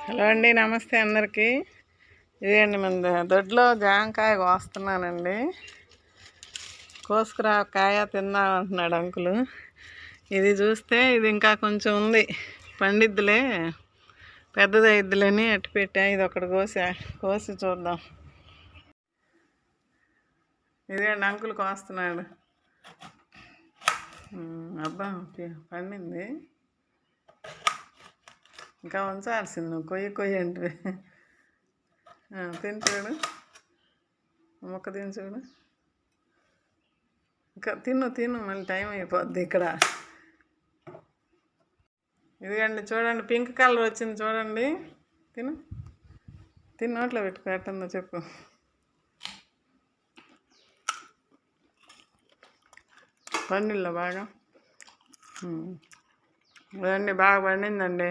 Hello అండి, నమస్తే అందరికీ. ఇదేండి మన దొడ్లో జాంకాయ కోస్తున్నానండి. కోసుకురా కాయ తిందాం అంటున్నాడు అంకులు. ఇది చూస్తే ఇది ఇంకా కొంచెం ఉంది, పండిద్దులే, పెద్దది అయిద్దులని అట్టు పెట్టా. ఇది ఒకటి కోసి చూద్దాం. ఇదేండి అంకులు కోస్తున్నాడు. అబ్బా పండింది, ఇంకా ఉంచాల్సింది. నువ్వు కొయ్యి అంటే తిని చూడు, మొక్క తిని చూడు. ఇంకా తిను మళ్ళీ టైం అయిపోద్ది ఇక్కడ. ఇదిగండి చూడండి, పింక్ కలర్ వచ్చింది చూడండి. తిని నోట్లో పెట్టుకో, ఎట్టుందో చెప్పు. పండిల్లో బాగా అదండి, బాగా పండిందండి.